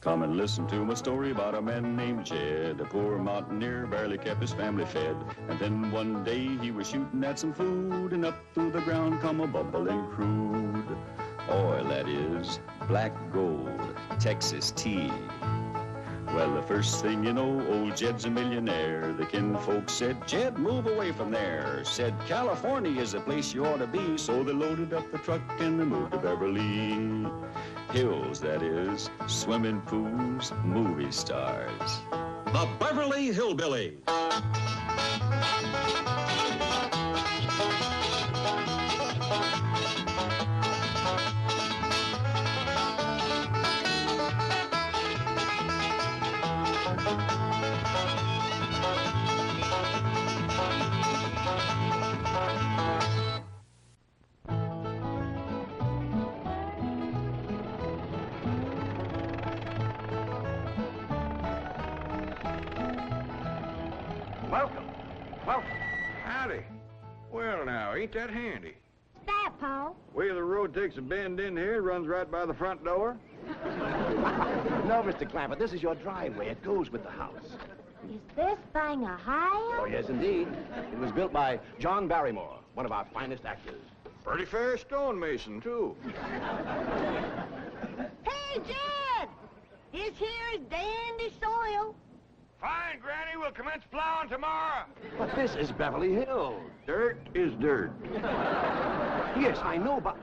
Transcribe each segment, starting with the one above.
Come and listen to my story about a man named Jed. A poor mountaineer barely kept his family fed. And then one day he was shooting at some food, and up through the ground come a bubbling crude oil, that is, black gold, Texas tea. Well, the first thing you know, old Jed's a millionaire. The kinfolk said, Jed, move away from there. Said, California is the place you ought to be. So they loaded up the truck and they moved to Beverly Hills, that is, swimming pools, movie stars. The Beverly Hillbillies. Welcome. Welcome. Howdy. Well, now, ain't that handy? That, Paul? Way the road takes a bend in here, runs right by the front door. No, Mr. Clampett, this is your driveway. It goes with the house. Is this thing a house? Oh, yes, indeed. It was built by John Barrymore, one of our finest actors. Pretty fair stonemason, too. Hey, Jed! This here is dandy soil. Fine, Granny. We'll commence plowing tomorrow. But this is Beverly Hills. Dirt is dirt. Yes, I know, but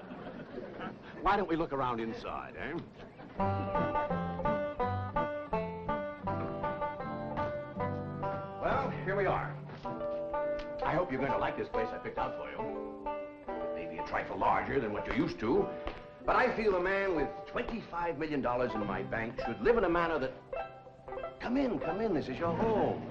why don't we look around inside, eh? Well, here we are. I hope you're going to like this place I picked out for you. It may be a trifle larger than what you're used to, but I feel a man with $25 million in my bank should live in a manner that... Come in, this is your home.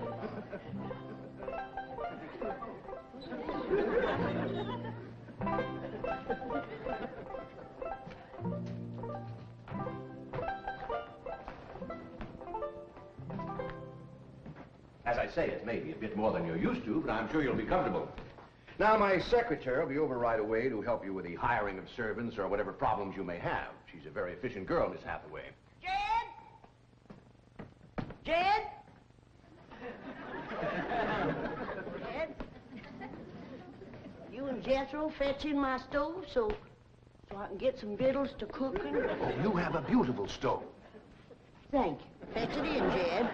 As I say, it may be a bit more than you're used to, but I'm sure you'll be comfortable. Now, my secretary will be over right away to help you with the hiring of servants or whatever problems you may have. She's a very efficient girl, Miss Hathaway. Jed? Jed? You and Jethro fetching my stove so I can get some victuals to cooking? Oh, you have a beautiful stove. Thank you. Fetch it in, Jed.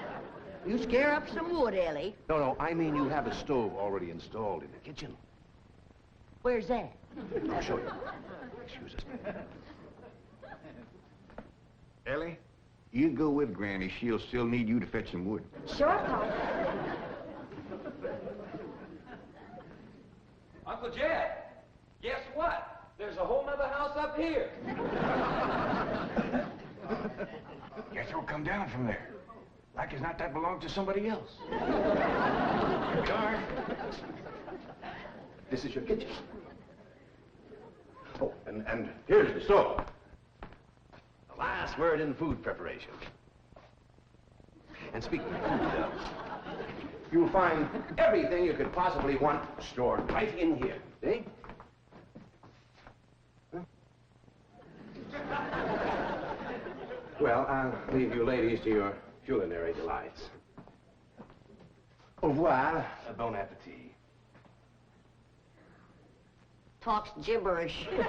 You scare up some wood, Ellie. No, I mean you have a stove already installed in the kitchen. Where's that? I'll show you. Excuse us. Ellie, you go with Granny. She'll still need you to fetch some wood. Sure, Paul. Uncle Jed, guess what? There's a whole nother house up here. Jethro, come down from there. Like as not that belonged to somebody else. Here we are. This is your kitchen. Oh, and here's the stove. The last word in food preparation. And speaking of food, you'll find everything you could possibly want stored right in here. See? Huh? Well, I'll leave you ladies to your culinary delights. Au revoir. Bon appetit. Talks gibberish. You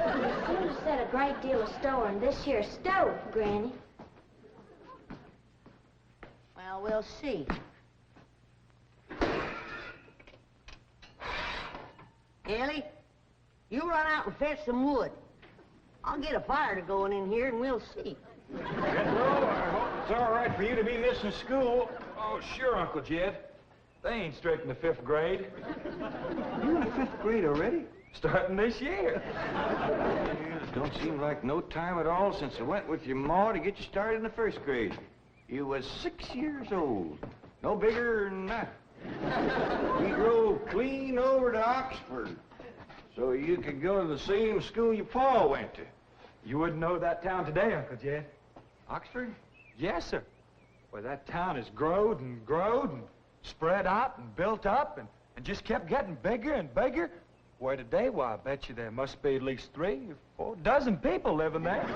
set a great deal of store in this here stove, Granny. Well, we'll see. Ellie, you run out and fetch some wood. I'll get a fire to going in here and we'll see. Jethro, I hope it's all right for you to be missing school. Oh, sure, Uncle Jed. They ain't straight in the 5th grade. You in the 5th grade already? Starting this year. It don't seem like no time at all since I went with your ma to get you started in the 1st grade. You was 6 years old. No bigger than that. We drove clean over to Oxford so you could go to the same school your pa went to. You wouldn't know that town today, Uncle Jed. Oxford? Yes, sir. Well, that town has growed and spread out and built up and just kept getting bigger and bigger. Where today? Why, I bet you there must be at least 3 or 4 dozen people living there.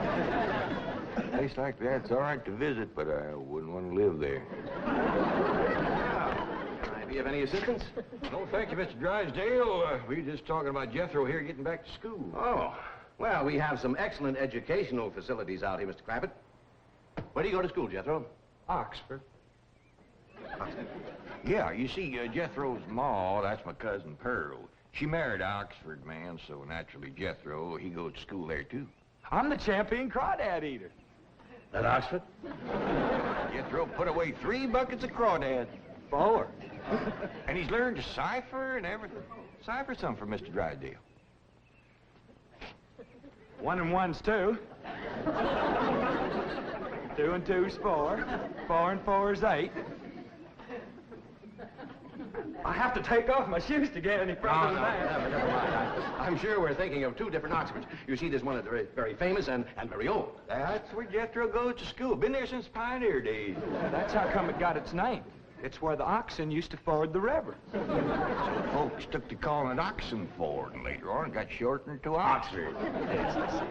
A place like that's all right to visit, but I wouldn't want to live there. Can I be of any assistance? No, thank you, Mr. Drysdale. We were just talking about Jethro here getting back to school. Oh, well, we have some excellent educational facilities out here, Mr. Clampett. Where do you go to school, Jethro? Oxford. Yeah, you see, Jethro's ma, that's my cousin Pearl. She married an Oxford man, so naturally Jethro, he goes to school there, too. I'm the champion crawdad eater. At Oxford? Jethro put away 3 buckets of crawdads. 4. And he's learned to cipher and everything. Cipher some for Mr. Drysdale. 1 and 1's 2. 2 and 2's 4. 4 and 4's 8. I have to take off my shoes to get any further than that. Never mind. I'm sure we're thinking of 2 different Oxfords. You see, there's one that's very, very famous and very old. That's where Jethro goes to school. Been there since pioneer days. That's how come it got its name. It's where the oxen used to ford the river. So folks took to calling it Oxenford, and later on it got shortened to Oxford. Yes, I see.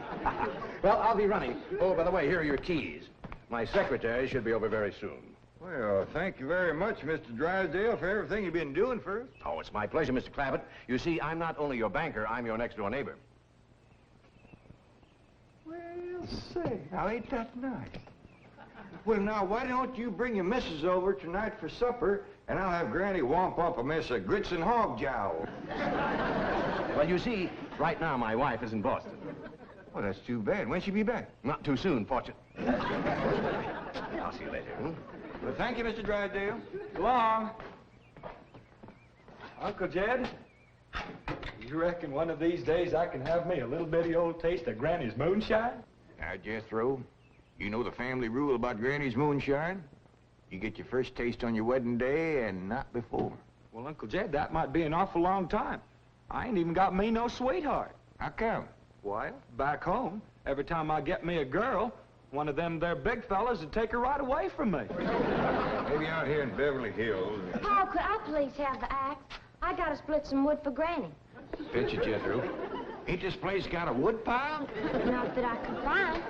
Well, I'll be running. Oh, by the way, here are your keys. My secretary should be over very soon. Well, thank you very much, Mr. Drysdale, for everything you've been doing for us. Oh, it's my pleasure, Mr. Clampett. You see, I'm not only your banker, I'm your next-door neighbor. Well, say, now ain't that nice? Well, now, why don't you bring your missus over tonight for supper, and I'll have Granny womp up a mess of grits and hog jowl. Well, you see, right now my wife is in Boston. Well, that's too bad. When'll she be back? Not too soon, fortunately. I'll see you later. Well, thank you, Mr. Drysdale. So long. Uncle Jed, you reckon one of these days I can have me a little bitty old taste of Granny's moonshine? Now, Jethro, you know the family rule about Granny's moonshine? You get your first taste on your wedding day and not before. Well, Uncle Jed, that might be an awful long time. I ain't even got me no sweetheart. How come? Why, back home, every time I get me a girl, one of them there big fellas would take her right away from me. Maybe out here in Beverly Hills. Paul, could I please have the axe? I gotta split some wood for Granny. Fetch it, Jethro. Ain't this place got a wood pile? Not that I could find,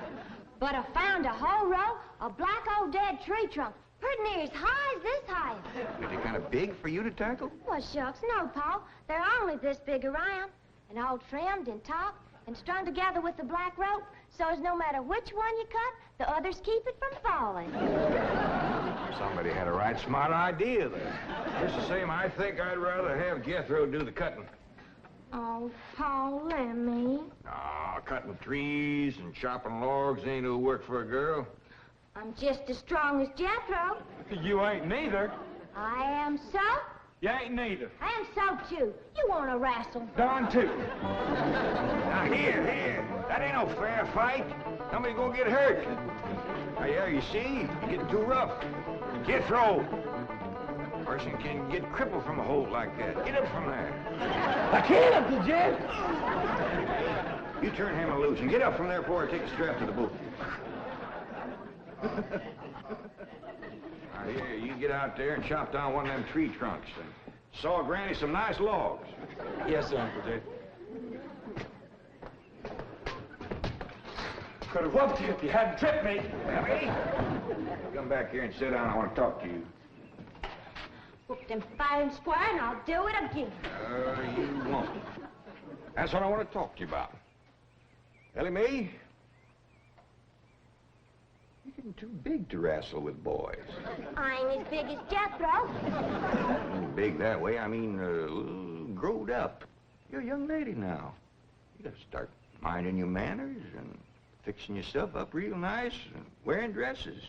but I found a whole row of black old dead tree trunks, pretty near as high as this height. Are they kind of big for you to tackle? Well, shucks, no, Paul. They're only this big around, and all trimmed and topped and strung together with the black rope, so as no matter which one you cut, the others keep it from falling. Somebody had a right smart idea there. Just the same, I think I'd rather have Jethro do the cutting. Oh, Paul, let me. Ah, cutting trees and chopping logs ain't no work for a girl. I'm just as strong as Jethro. You ain't neither. I am so. You ain't neither. I am so, too. You want to wrestle? Darn too. Now, here. That ain't no fair fight. Somebody's gonna get hurt. Now, yeah, you see? You're getting too rough. Jethro. A person can get crippled from a hold like that. Get up from there. I can't, Uncle Jed. You turn him loose and get up from there before I take the strap to the boot. Now, here, you get out there and chop down one of them tree trunks and saw Granny some nice logs. Yes, sir, Uncle Jed. Could have whooped you if you hadn't tripped me. Ellie, come back here and sit down. I want to talk to you. Whoop them fair and square, and I'll do it again. You won't. That's what I want to talk to you about. Ellie Mae, you're getting too big to wrestle with boys. I ain't as big as Jethro. I don't mean big that way. I mean, growed up. You're a young lady now. You got to start minding your manners and fixing yourself up real nice and wearing dresses.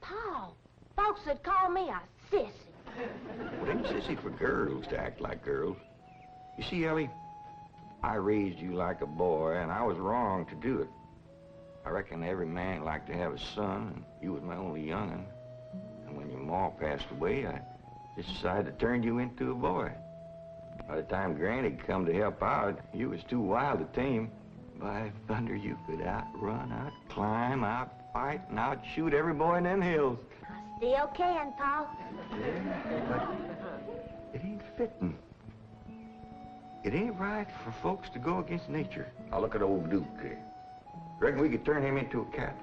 Paul, folks would call me a sissy. Well, it ain't sissy for girls to act like girls. You see, Ellie, I raised you like a boy, and I was wrong to do it. I reckon every man liked to have a son, and you was my only young'un. And when your ma passed away, I just decided to turn you into a boy. By the time Granny come to help out, you was too wild to tame. By thunder, you could outrun, out-climb, out-fight, and out-shoot every boy in them hills. I still can, Paul. Yeah, but it ain't fitting. it ain't right for folks to go against nature. Now look at old Duke here. Reckon we could turn him into a cat?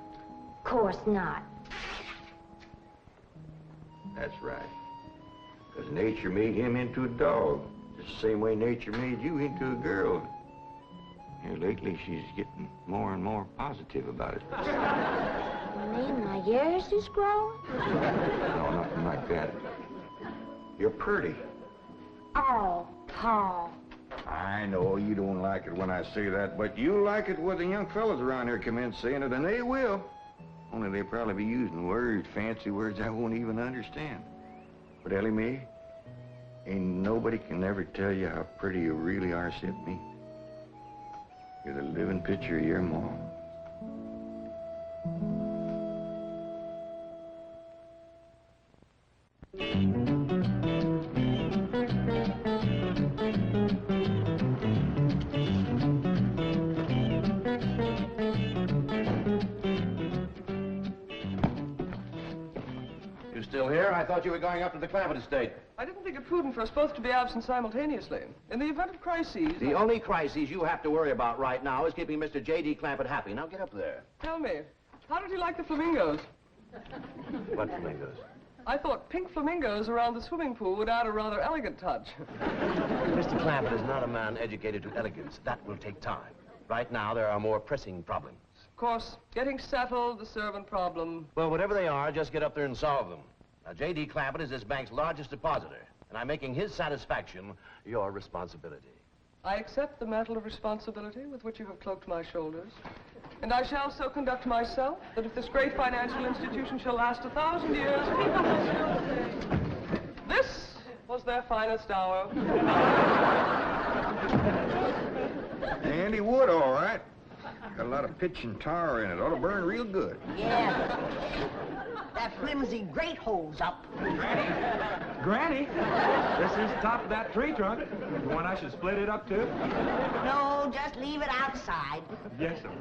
Of course not. That's right. Because nature made him into a dog. Just the same way nature made you into a girl. Here lately, she's getting more and more positive about it. You mean my ears is growing? No, nothing like that. You're pretty. Oh, Paul. I know you don't like it when I say that, but you like it when the young fellas around here come in saying it, and they will. Only they'll probably be using words, fancy words I won't even understand. But Ellie Mae, ain't nobody can ever tell you how pretty you really are except me. You're the living picture of your mom. You still here? I thought you were going up to the Clampetts estate. I didn't think it prudent for us both to be absent simultaneously. In the event of crises... The only crises you have to worry about right now is keeping Mr. J.D. Clampett happy. Now get up there. Tell me, how did you like the flamingos? What flamingos? I thought pink flamingos around the swimming pool would add a rather elegant touch. Mr. Clampett is not a man educated to elegance. That will take time. Right now, there are more pressing problems. Of course, getting settled, the servant problem. Well, whatever they are, just get up there and solve them. Now, J.D. Clampett is this bank's largest depositor, and I'm making his satisfaction your responsibility. I accept the mantle of responsibility with which you have cloaked my shoulders. And I shall so conduct myself that if this great financial institution shall last 1,000 years, people will still say, this was their finest hour. Handy wood, all right. Got a lot of pitch and tar in it. Ought to burn real good. Yeah. That flimsy grate holds up. Granny, this is the top of that tree trunk. You want I should split it up, too? No, just leave it outside. Yes, sir.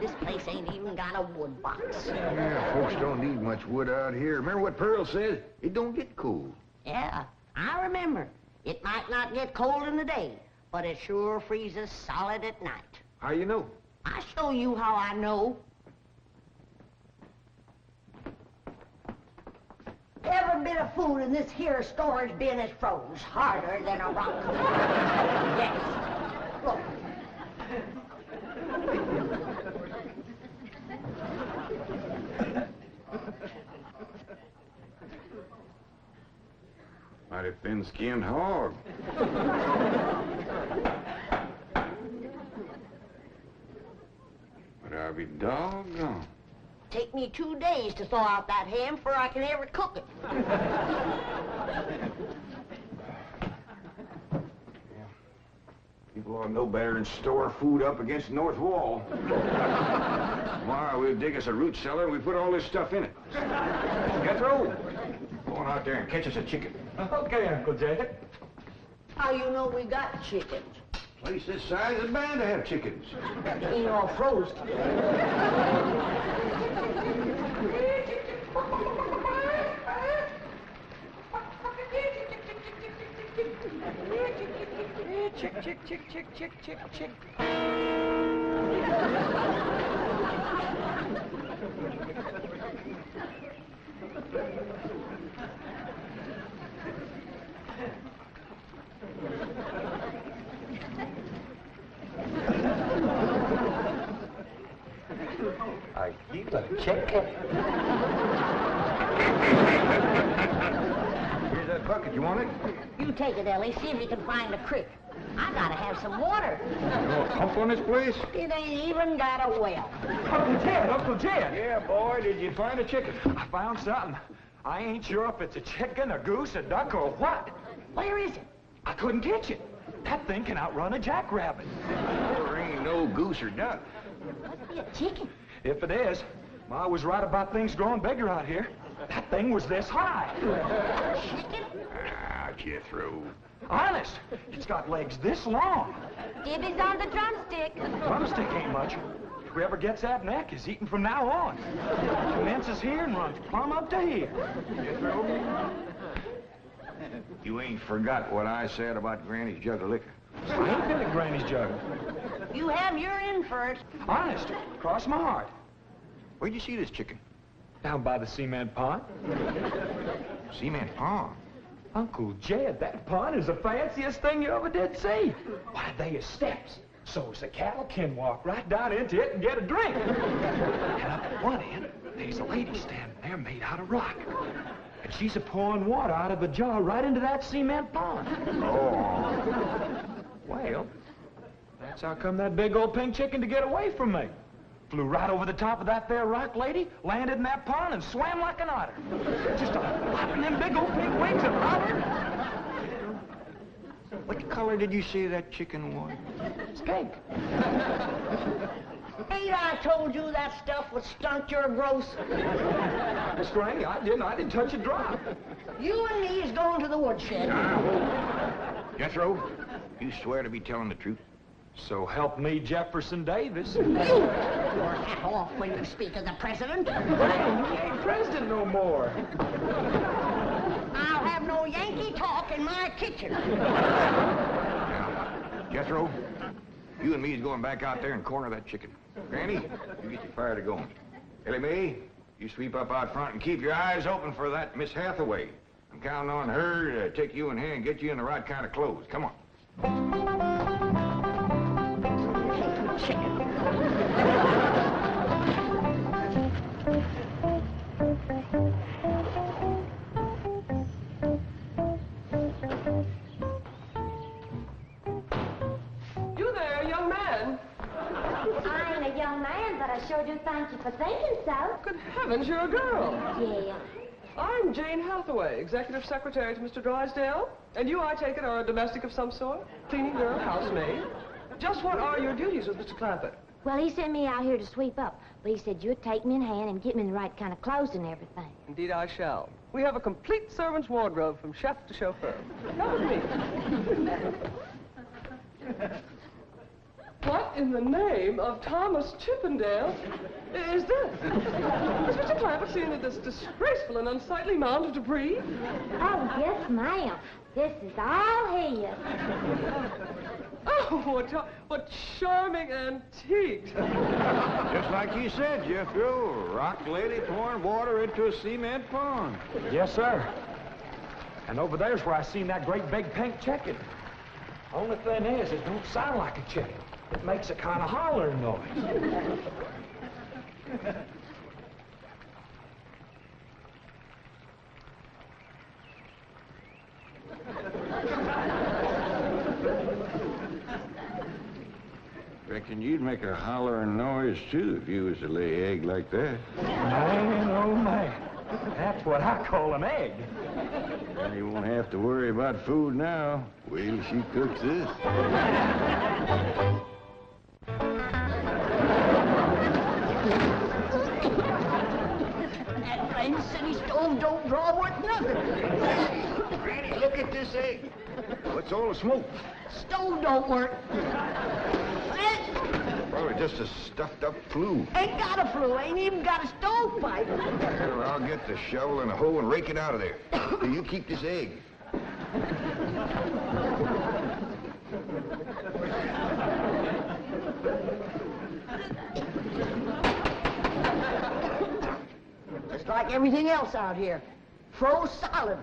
This place ain't even got a wood box. Yeah, folks don't need much wood out here. Remember what Pearl said? It don't get cold. Yeah, I remember. It might not get cold in the day, but it sure freezes solid at night. How you know? I'll show you how I know. Every bit of food in this here storage bin is froze harder than a rock. Yes. Look. Mighty thin-skinned hog. But I'll be doggone. Take me 2 days to thaw out that ham before I can ever cook it. People ought to know better than store food up against the north wall. Tomorrow we'll dig us a root cellar and we put all this stuff in it. Jethro, go on out there and catch us a chicken. Okay, Uncle Jed. How you know we got chickens? Place this size is bound to have chickens. They ain't all frozen. Chick, chick, chick, chick, chick, chick, chick. Are you a chicken? Here's that bucket. You want it? You take it, Ellie. See if you can find a creek. I gotta have some water. You want a pump on this place? It ain't even got a well. Uncle Jed! Yeah, boy. Did you find a chicken? I found something. I ain't sure if it's a chicken, a goose, a duck, or what. Where is it? I couldn't catch it. That thing can outrun a jackrabbit. There ain't no goose or duck. Must be a chicken. If it is, Ma was right about things growing bigger out here. That thing was this high. Chicken? Ah, Jethro. Honest, it's got legs this long. Gibby's on the drumstick. Drumstick ain't much. Whoever gets that neck is eating from now on. Commences here and runs plumb up to here. Jethro, You ain't forgot what I said about Granny's jug of liquor. I ain't been at Granny's jug. You have your in for it. Honest, cross my heart. Where'd you see this chicken? Down by the cement pond. Cement pond. Uncle Jed, that pond is the fanciest thing you ever did see. Why, they are steps, so's the cattle can walk right down into it and get a drink. And up at one end, there's a lady standing there made out of rock. And she's a-pouring water out of a jar right into that cement pond. Oh. Well, that's how come that big old pink chicken to get away from me. Flew right over the top of that there rock lady, landed in that pond, and swam like an otter. Just flapping them big old pink wings and hollering. What color did you say that chicken was? It's pink. Ain't I told you that stuff would stunt your growth? Miss Granny, I didn't touch a drop. You and me is going to the woodshed. Jethro, you swear to be telling the truth? So help me, Jefferson Davis. Your hat off when you speak of the president. He ain't president no more. I'll have no Yankee talk in my kitchen. Now, Jethro, you and me is going back out there and corner that chicken. Granny, you get your fire to going. Ellie Mae, you sweep up out front and keep your eyes open for that Miss Hathaway. I'm counting on her to take you in hand and get you in the right kind of clothes. Come on. Chicken. You there, young man. I ain't a young man, but I sure do thank you for thinking so. Good heavens, you're a girl. Yeah. I'm Jane Hathaway, executive secretary to Mr. Drysdale. And you, I take it, are a domestic of some sort? Cleaning girl, housemaid? Just what are your duties with Mr. Clampett? Well, he sent me out here to sweep up, but he said you'd take me in hand and get me in the right kind of clothes and everything. Indeed, I shall. We have a complete servant's wardrobe from chef to chauffeur. Come with me. What in the name of Thomas Chippendale is this? Has Mr. Clampett seen this disgraceful and unsightly mound of debris? Oh, yes, ma'am. This is all his. Oh, what charming antiques. Just like you said, Jethro, rock lady pouring water into a cement pond. Yes, sir. And over there's where I seen that great big pink chicken. Only thing is, it don't sound like a chicken. It makes a kind of hollering noise. Reckon you'd make a hollering noise, too, if you was to lay egg like that. Man, oh, man. That's what I call an egg. And you won't have to worry about food now. Wait till she cooks this. That blamed city stove don't draw worth nothing. Granny, look at this egg. What's all the smoke? Stove don't work. Probably just a stuffed-up flue. Ain't got a flue, ain't even got a stovepipe. Well, I'll get the shovel and a hoe and rake it out of there. You keep this egg. Just like everything else out here. Froze solid.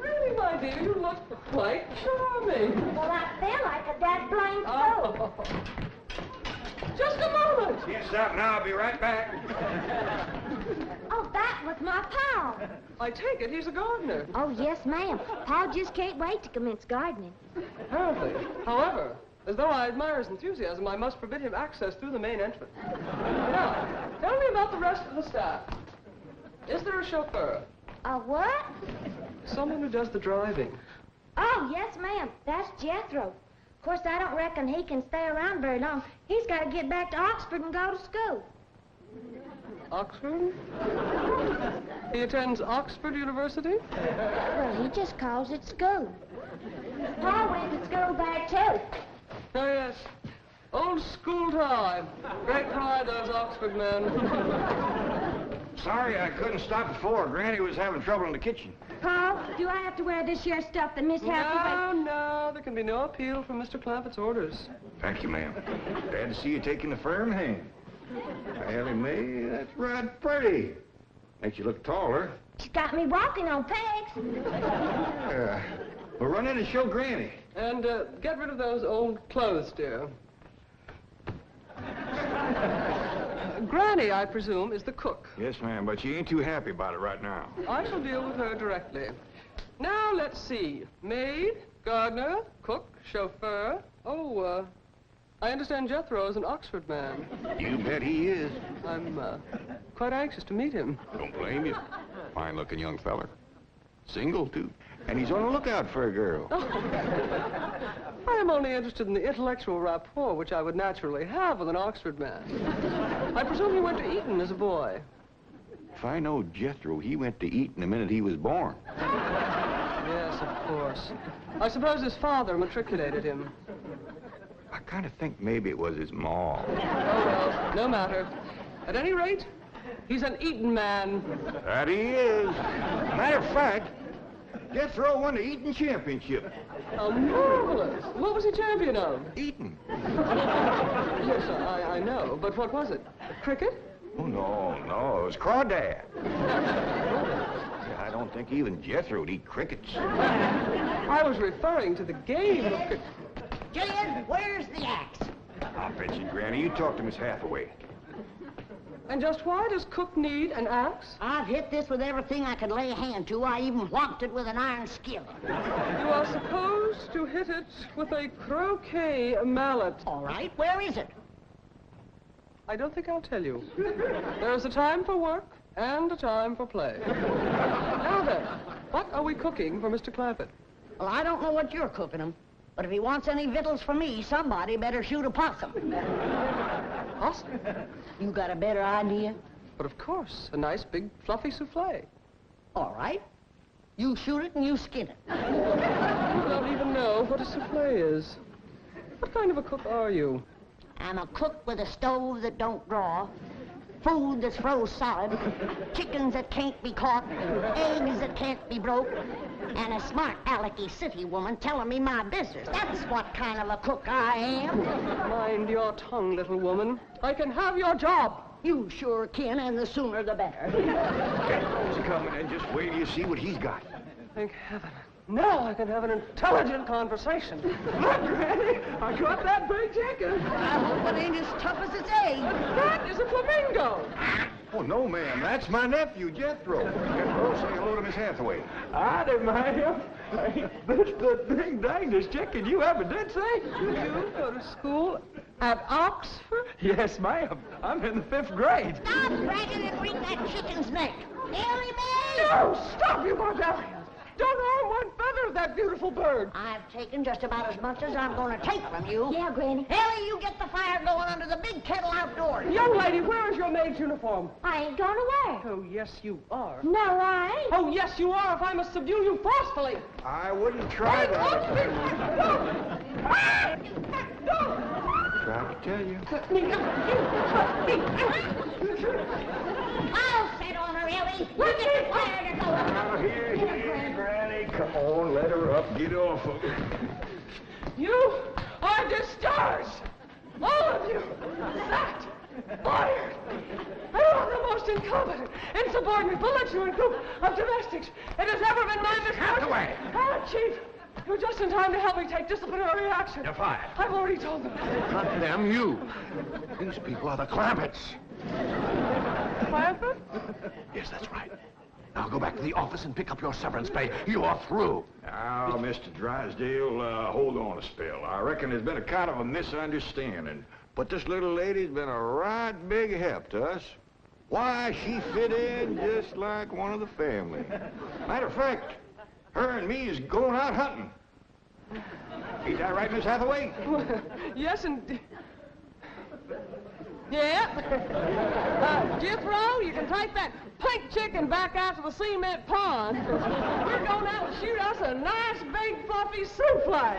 Really, my dear, you look quite charming. Well, I feel like a dead blamed fool. Oh. Just a moment. Yes, stop now. I'll be right back. Oh, that was my pal. I take it he's a gardener. Oh, yes, ma'am. Pa just can't wait to commence gardening. Apparently. However, as though I admire his enthusiasm, I must forbid him access through the main entrance. Now, tell me about the rest of the staff. Is there a chauffeur? A what? Someone who does the driving. Oh, yes, ma'am. That's Jethro. Of course, I don't reckon he can stay around very long. He's got to get back to Oxford and go to school. Oxford? He attends Oxford University? Well, he just calls it school. Pa went to school there, too. Oh, yes. Old school time. Great pride, those Oxford men. Sorry I couldn't stop before. Granny was having trouble in the kitchen. Paul, do I have to wear this here stuff that Miss Hathaway... No, there can be no appeal from Mr. Clampetts' orders. Thank you, ma'am. Glad to see you taking a firm hand. Ellie Mae, that's right pretty. Makes you look taller. She's got me walking on pegs. We'll run in and show Granny. And get rid of those old clothes, dear. Granny, I presume, is the cook. Yes, ma'am, but she ain't too happy about it right now. I shall deal with her directly. Now, let's see. Maid, gardener, cook, chauffeur. Oh, I understand Jethro is an Oxford man. You bet he is. I'm quite anxious to meet him. Don't blame you. Fine-looking young feller. Single, too. And he's on the lookout for a girl. I am only interested in the intellectual rapport which I would naturally have with an Oxford man. I presume he went to Eton as a boy. If I know Jethro, he went to Eton the minute he was born. Yes, of course. I suppose his father matriculated him. I kind of think maybe it was his ma. Oh, well, no matter. At any rate, he's an Eton man. That he is. Matter of fact, Jethro won the Eton championship. How marvelous. What was he champion of? Eton. Yes, I know. But what was it? Cricket? Oh, no, it was crawdad. I don't think even Jethro would eat crickets. I was referring to the game of cricket. Jillian, where's the axe? I'll fetch it, Granny. You talk to Miss Hathaway. And just why does Cook need an axe? I've hit this with everything I could lay a hand to. I even whopped it with an iron skillet. You are supposed to hit it with a croquet mallet. All right, where is it? I don't think I'll tell you. There is a time for work and a time for play. Now then, what are we cooking for Mr. Clampett? Well, I don't know what you're cooking him, but if he wants any victuals from me, somebody better shoot a possum. Possum? You got a better idea? But of course, a nice big fluffy souffle. All right. You shoot it and you skin it. You don't even know what a souffle is. What kind of a cook are you? I'm a cook with a stove that don't draw, food that's froze solid, chickens that can't be caught, eggs that can't be broke, and a smart alecky city woman telling me my business. That's what kind of a cook I am. Mind your tongue, little woman. I can have your job. You sure can, and the sooner the better. Jethro's coming, and just wait till you see what he's got. Thank heaven. Now I can have an intelligent conversation. Look, Granny, I got that big chicken. I hope it ain't as tough as its egg. That is a flamingo. Oh, no, ma'am. That's my nephew, Jethro. Jethro, say hello to Miss Hathaway. Howdy, ma'am. This the ding dangest chicken you ever did see. You go to school at Oxford? Yes, ma'am. I'm in the 5th grade. Stop dragging and wring that chicken's neck. Ellie Mae! No, stop, you barbarian. Don't harm one feather of that beautiful bird. I've taken just about as much as I'm going to take from you. Yeah, Granny. Ellie, you get the fire going under the big kettle outdoors. Young lady, where is your maid's uniform? I ain't gone away. Oh, yes, you are. No, I ain't. Oh, yes, you are, if I must subdue you forcefully. I wouldn't try that. Tried to tell you. I'll set on her, Ellie. You get the fire to go. Now, here, Granny. Come on, let her up. Get off of her. You are discharged. All of you. Sacked. Fired. I am the most incompetent, insubordinate, belligerent group of domestics it has ever been my misfortune. Hathaway! Chief, you're just in time to help me take disciplinary action. You're fired. I've already told them. Not them, you. These people are the Clampetts. Clampett? Yes, that's right. Now go back to the office and pick up your severance pay. You're through. Now, Mr. Drysdale, hold on a spell. I reckon there's been a kind of a misunderstanding. But this little lady's been a right big help to us. Why, she fit in just like one of the family. Matter of fact, her and me is going out hunting. Ain't that right, Miss Hathaway? Yes, and... Yeah. Jethro, you can take that pink chicken back out to the cement pond. We're going out and shoot us a nice, big, fluffy souffle.